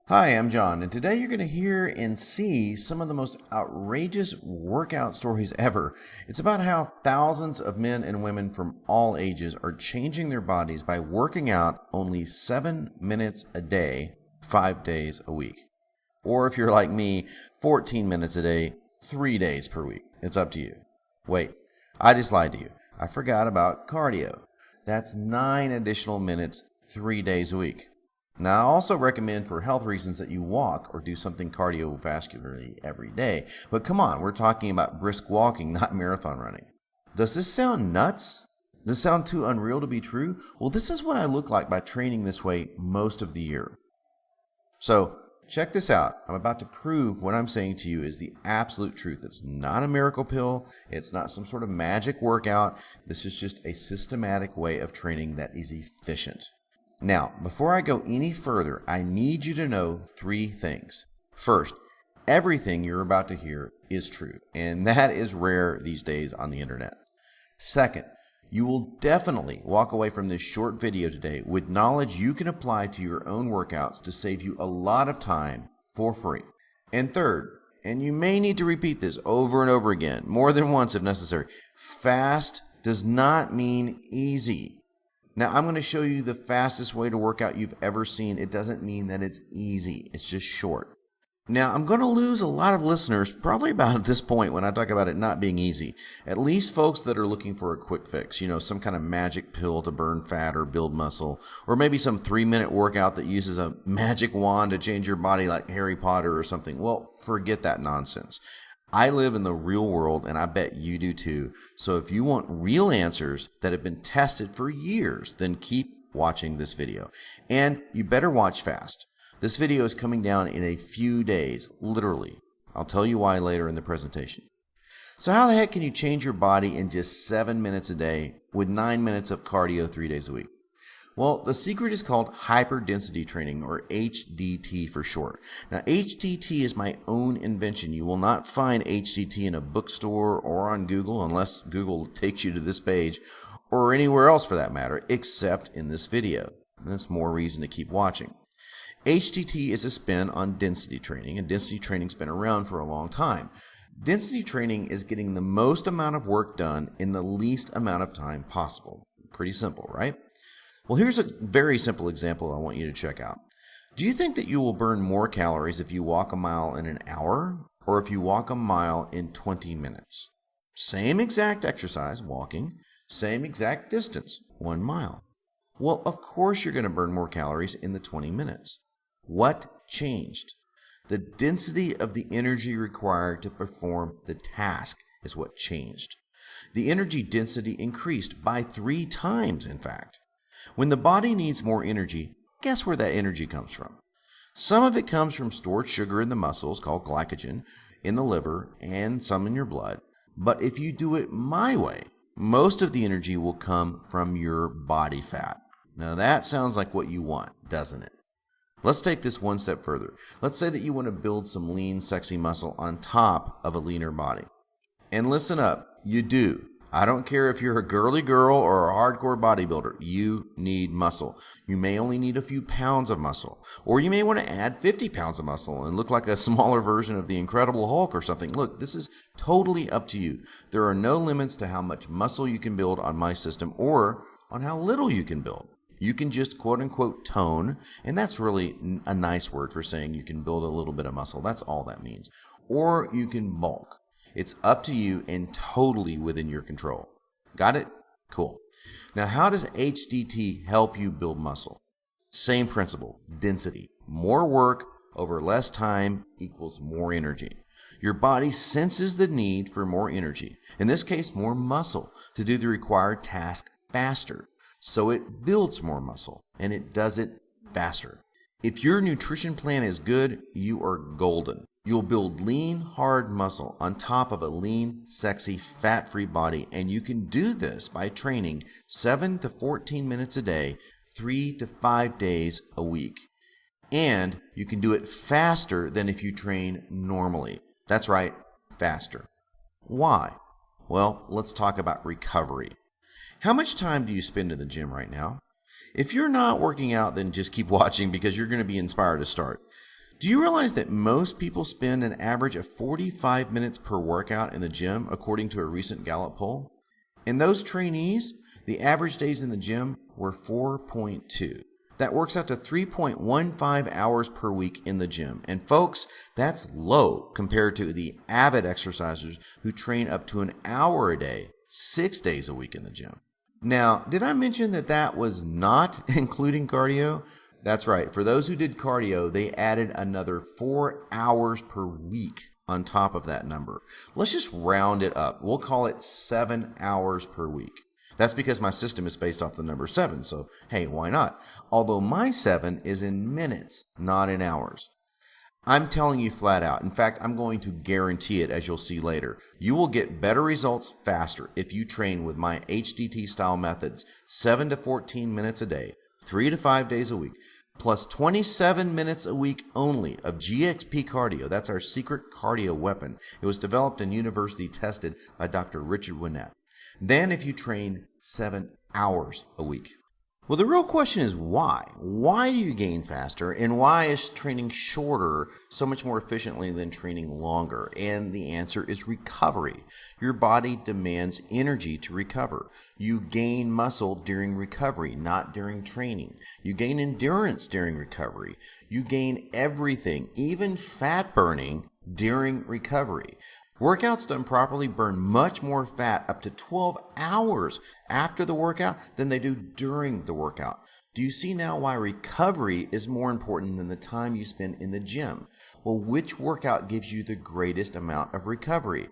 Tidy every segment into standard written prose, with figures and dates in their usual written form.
Hi, I'm John, and today you're going to hear and see some of the most outrageous workout stories ever. It's about how thousands of men and women from all ages are changing their bodies by working out only 7 minutes a day, 5 days a week. Or if you're like me, 14 minutes a day, 3 days per week. It's up to you. Wait, I just lied to you. I forgot about cardio. That's 9 additional minutes, 3 days a week. Now, I also recommend for health reasons that you walk or do something cardiovascularly every day. But come on, we're talking about brisk walking, not marathon running. Does this sound nuts? Does this sound too unreal to be true? Well, this is what I look like by training this way most of the year. So, check this out. I'm about to prove what I'm saying to you is the absolute truth. It's not a miracle pill. It's not some sort of magic workout. This is just a systematic way of training that is efficient. Now, before I go any further, I need you to know 3 things. First, everything you're about to hear is true, and that is rare these days on the internet. Second, you will definitely walk away from this short video today with knowledge you can apply to your own workouts to save you a lot of time for free. And third, and you may need to repeat this over and over again, more than once if necessary, fast does not mean easy. Now, I'm going to show you the fastest way to work out you've ever seen. It doesn't mean that it's easy. It's just short. Now, I'm going to lose a lot of listeners probably about at this point when I talk about it not being easy. At least folks that are looking for a quick fix, some kind of magic pill to burn fat or build muscle, or maybe some 3-minute workout that uses a magic wand to change your body like Harry Potter or something. Well, forget that nonsense. I live in the real world, and I bet you do too. So if you want real answers that have been tested for years, then keep watching this video. And you better watch fast. This video is coming down in a few days, literally. I'll tell you why later in the presentation. So how the heck can you change your body in just 7 minutes a day with 9 minutes of cardio 3 days a week? Well, the secret is called hyperdensity training, or HDT for short. Now, HDT is my own invention. You will not find HDT in a bookstore or on Google unless Google takes you to this page, or anywhere else for that matter, except in this video. And that's more reason to keep watching. HDT is a spin on density training, and density training's been around for a long time. Density training is getting the most amount of work done in the least amount of time possible. Pretty simple, right? Well, here's a very simple example I want you to check out. Do you think that you will burn more calories if you walk a mile in an hour or if you walk a mile in 20 minutes? Same exact exercise, walking, same exact distance, 1 mile. Well, of course you're going to burn more calories in the 20 minutes. What changed? The density of the energy required to perform the task is what changed. The energy density increased by 3 times, in fact. When the body needs more energy, guess where that energy comes from? Some of it comes from stored sugar in the muscles, called glycogen, in the liver, and some in your blood. But if you do it my way, most of the energy will come from your body fat. Now that sounds like what you want, doesn't it? Let's take this one step further. Let's say that you want to build some lean, sexy muscle on top of a leaner body. And listen up, you do. I don't care if you're a girly girl or a hardcore bodybuilder, you need muscle. You may only need a few pounds of muscle, or you may want to add 50 pounds of muscle and look like a smaller version of the Incredible Hulk or something. Look, this is totally up to you. There are no limits to how much muscle you can build on my system or on how little you can build. You can just quote unquote tone, and that's really a nice word for saying you can build a little bit of muscle. That's all that means. Or you can bulk. It's up to you and totally within your control. Got it? Cool. Now, how does HDT help you build muscle? Same principle, density. More work over less time equals more energy. Your body senses the need for more energy, in this case, more muscle, to do the required task faster. So it builds more muscle, and it does it faster. If your nutrition plan is good, you are golden. You'll build lean, hard muscle on top of a lean, sexy, fat-free body, and you can do this by training 7 to 14 minutes a day, 3 to 5 days a week. And you can do it faster than if you train normally. That's right, faster. Why? Well, let's talk about recovery. How much time do you spend in the gym right now? If you're not working out, then just keep watching because you're going to be inspired to start. Do you realize that most people spend an average of 45 minutes per workout in the gym, according to a recent Gallup poll? In those trainees, the average days in the gym were 4.2. That works out to 3.15 hours per week in the gym. And folks, that's low compared to the avid exercisers who train up to an hour a day, 6 days a week in the gym. Now, did I mention that that was not including cardio? That's right. For those who did cardio, they added another 4 hours per week on top of that number. Let's just round it up. We'll call it 7 hours per week. That's because my system is based off the number 7, so hey, why not? Although my 7 is in minutes, not in hours. I'm telling you flat out. In fact, I'm going to guarantee it, as you'll see later. You will get better results faster if you train with my HDT style methods, 7 to 14 minutes a day, 3 to 5 days a week, plus 27 minutes a week only of GXP cardio. That's our secret cardio weapon. It was developed and university tested by Dr. Richard Winnett. Then if you train 7 hours a week. Well, the real question is why? Why do you gain faster, and why is training shorter so much more efficiently than training longer? And the answer is recovery. Your body demands energy to recover. You gain muscle during recovery, not during training. You gain endurance during recovery. You gain everything, even fat burning, during recovery. Workouts done properly burn much more fat up to 12 hours after the workout than they do during the workout. Do you see now why recovery is more important than the time you spend in the gym? Well, which workout gives you the greatest amount of recovery?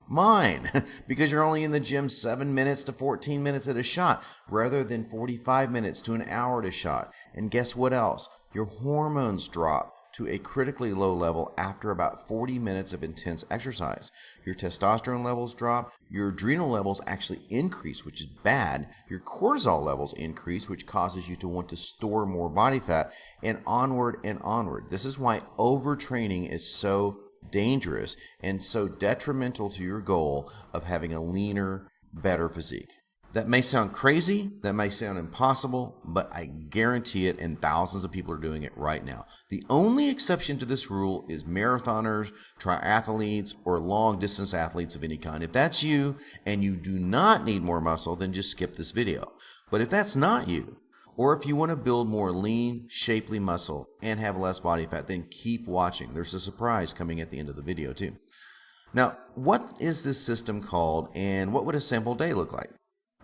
Mine, because you're only in the gym 7 minutes to 14 minutes at a shot rather than 45 minutes to an hour at a shot. And guess what else? Your hormones drop to a critically low level after about 40 minutes of intense exercise. Your testosterone levels drop, your adrenal levels actually increase, which is bad, your cortisol levels increase, which causes you to want to store more body fat, and onward and onward. This is why overtraining is so dangerous and so detrimental to your goal of having a leaner, better physique. That may sound crazy, that may sound impossible, but I guarantee it, and thousands of people are doing it right now. The only exception to this rule is marathoners, triathletes, or long-distance athletes of any kind. If that's you and you do not need more muscle, then just skip this video. But if that's not you, or if you want to build more lean, shapely muscle and have less body fat, then keep watching. There's a surprise coming at the end of the video too. Now, what is this system called, and what would a sample day look like?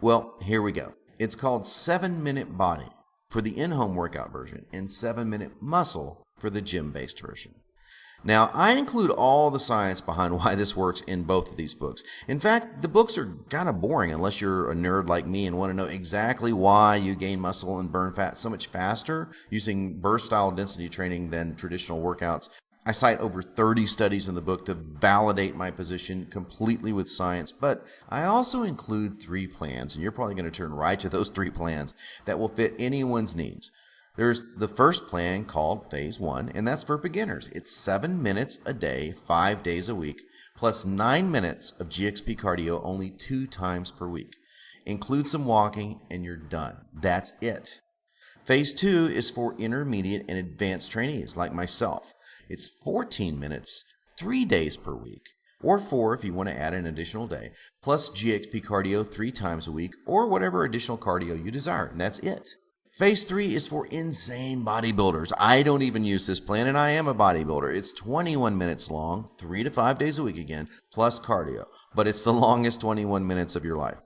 Well, here we go. It's called 7-Minute Body for the in-home workout version and 7-Minute Muscle for the gym-based version. Now, I include all the science behind why this works in both of these books. In fact, the books are kind of boring unless you're a nerd like me and want to know exactly why you gain muscle and burn fat so much faster using burst-style density training than traditional workouts. I cite over 30 studies in the book to validate my position completely with science, but I also include 3 plans, and you're probably going to turn right to those 3 plans that will fit anyone's needs. There's the first plan called Phase 1, and that's for beginners. It's 7 minutes a day, 5 days a week, plus 9 minutes of GXP cardio only 2 times per week. Include some walking, and you're done. That's it. Phase 2 is for intermediate and advanced trainees like myself. It's 14 minutes, 3 days per week, or 4 if you want to add an additional day, plus GXP cardio 3 times a week, or whatever additional cardio you desire, and that's it. Phase 3 is for insane bodybuilders. I don't even use this plan, and I am a bodybuilder. It's 21 minutes long, 3 to 5 days a week again, plus cardio, but it's the longest 21 minutes of your life.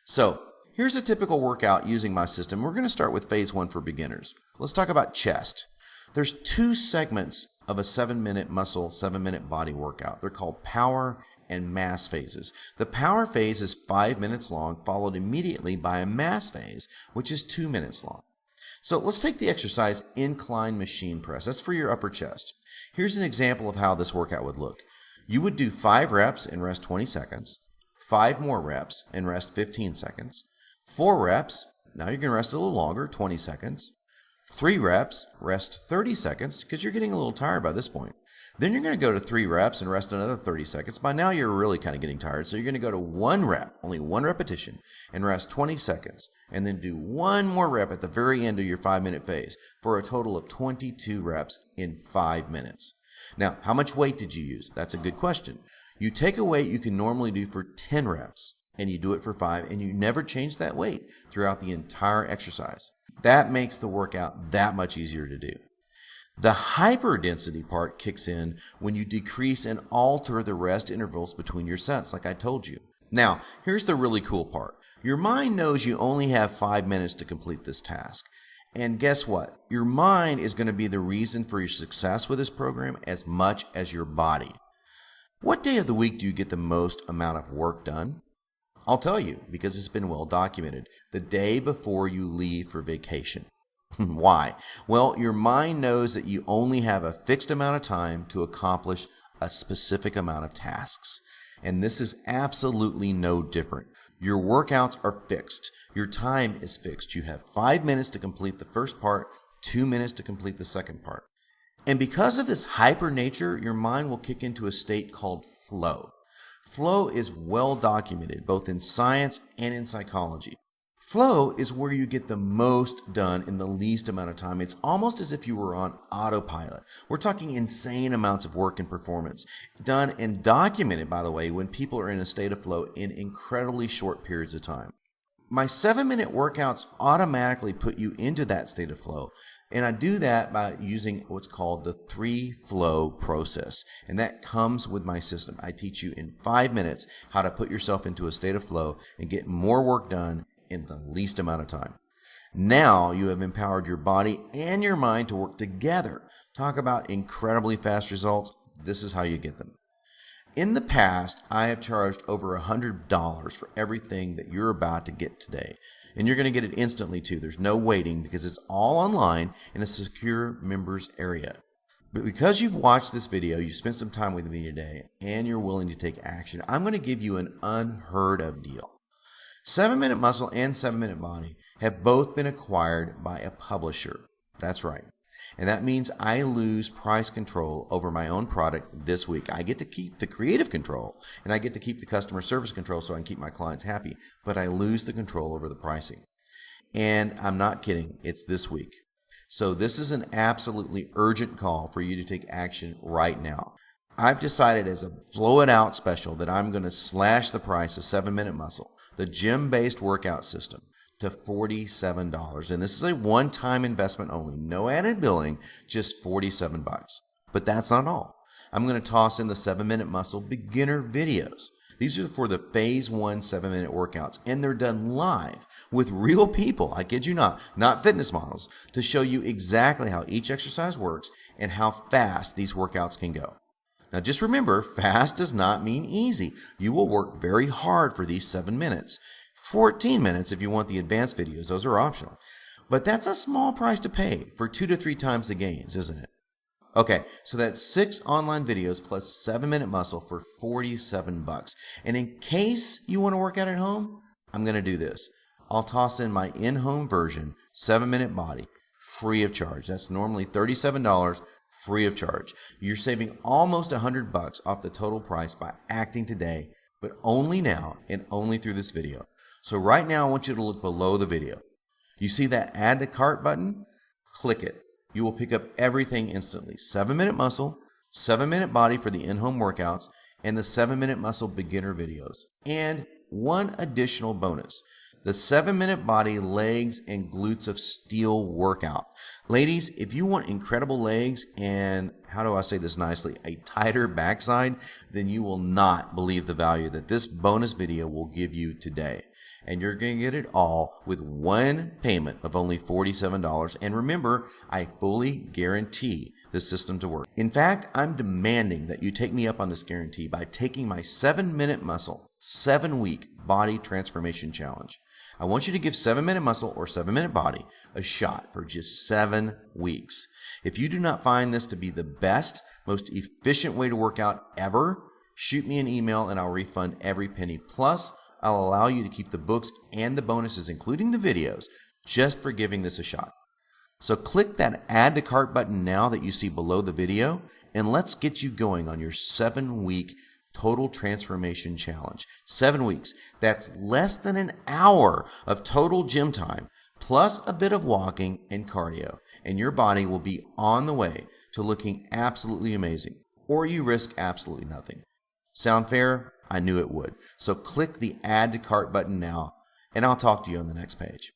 So, here's a typical workout using my system. We're going to start with Phase 1 for beginners. Let's talk about chest. There's 2 segments of a 7-minute muscle, 7-minute body workout. They're called power and mass phases. The power phase is 5 minutes long, followed immediately by a mass phase, which is 2 minutes long. So let's take the exercise incline machine press. That's for your upper chest. Here's an example of how this workout would look. You would do 5 reps and rest 20 seconds, 5 more reps and rest 15 seconds, 4 reps, now you're going to rest a little longer, 20 seconds, 3 reps, rest 30 seconds, because you're getting a little tired by this point. Then you're going to go to 3 reps and rest another 30 seconds. By now you're really kind of getting tired, so you're going to go to 1 rep, only 1 repetition, and rest 20 seconds, and then do 1 more rep at the very end of your 5-minute phase for a total of 22 reps in 5 minutes. Now, how much weight did you use? That's a good question. You take a weight you can normally do for 10 reps, and you do it for 5, and you never change that weight throughout the entire exercise. That makes the workout that much easier to do. The hyperdensity part kicks in when you decrease and alter the rest intervals between your sets, like I told you. Now, here's the really cool part. Your mind knows you only have 5 minutes to complete this task. And guess what? Your mind is going to be the reason for your success with this program as much as your body. What day of the week do you get the most amount of work done? I'll tell you, because it's been well documented. The day before you leave for vacation. Why? Well, your mind knows that you only have a fixed amount of time to accomplish a specific amount of tasks. And this is absolutely no different. Your workouts are fixed. Your time is fixed. You have 5 minutes to complete the first part, 2 minutes to complete the second part. And because of this hyper nature, your mind will kick into a state called flow. Flow is well documented both in science and in psychology. Flow is where you get the most done in the least amount of time. It's almost as if you were on autopilot. We're talking insane amounts of work and performance, done and documented, by the way, when people are in a state of flow in incredibly short periods of time. My 7-minute workouts automatically put you into that state of flow, and I do that by using what's called the 3-flow process, and that comes with my system. I teach you in 5 minutes how to put yourself into a state of flow and get more work done in the least amount of time. Now you have empowered your body and your mind to work together. Talk about incredibly fast results. This is how you get them. In the past, I have charged over $100 for everything that you're about to get today. And you're going to get it instantly too. There's no waiting because it's all online in a secure members area. But because you've watched this video, you spent some time with me today, and you're willing to take action, I'm going to give you an unheard of deal. 7-Minute Muscle and 7-Minute Body have both been acquired by a publisher. That's right. And that means I lose price control over my own product this week. I get to keep the creative control, and I get to keep the customer service control so I can keep my clients happy, but I lose the control over the pricing. And I'm not kidding. It's this week. So this is an absolutely urgent call for you to take action right now. I've decided as a blow it out special that I'm going to slash the price of 7-Minute Muscle, the gym-based workout system, to $47. And this is a one-time investment only. No added billing, just $47. But that's not all. I'm going to toss in the 7-Minute Muscle beginner videos. These are for the phase 1 7-minute workouts, and they're done live with real people, I kid you not fitness models, to show you exactly how each exercise works and how fast these workouts can go. Now just remember, fast does not mean easy. You will work very hard for these 7 minutes. 14 minutes if you want the advanced videos, those are optional. But that's a small price to pay for 2 to 3 times the gains, isn't it? Okay, so that's 6 online videos plus 7-Minute Muscle for $47. And in case you want to work out at home, I'm going to do this. I'll toss in my in-home version, 7-Minute Body, free of charge. That's normally $37, free of charge. You're saving almost $100 off the total price by acting today, but only now and only through this video. So right now, I want you to look below the video. You see that Add to Cart button? Click it. You will pick up everything instantly. 7-Minute Muscle, 7-Minute Body for the in-home workouts, and the 7-Minute Muscle beginner videos. And one additional bonus, the 7-Minute Body legs and glutes of steel workout. Ladies, if you want incredible legs and, how do I say this nicely, a tighter backside, then you will not believe the value that this bonus video will give you today. And you're going to get it all with one payment of only $47. And remember, I fully guarantee the system to work. In fact, I'm demanding that you take me up on this guarantee by taking my 7-Minute Muscle 7-week body transformation challenge. I want you to give 7-Minute Muscle or 7-Minute Body a shot for just 7 weeks. If you do not find this to be the best, most efficient way to work out ever, shoot me an email and I'll refund every penny. Plus, I'll allow you to keep the books and the bonuses, including the videos, just for giving this a shot. So click that Add to Cart button now that you see below the video, and let's get you going on your 7-week total transformation challenge. 7 weeks. That's less than an hour of total gym time, plus a bit of walking and cardio, and your body will be on the way to looking absolutely amazing, or you risk absolutely nothing. Sound fair? I knew it would. So click the Add to Cart button now, and I'll talk to you on the next page.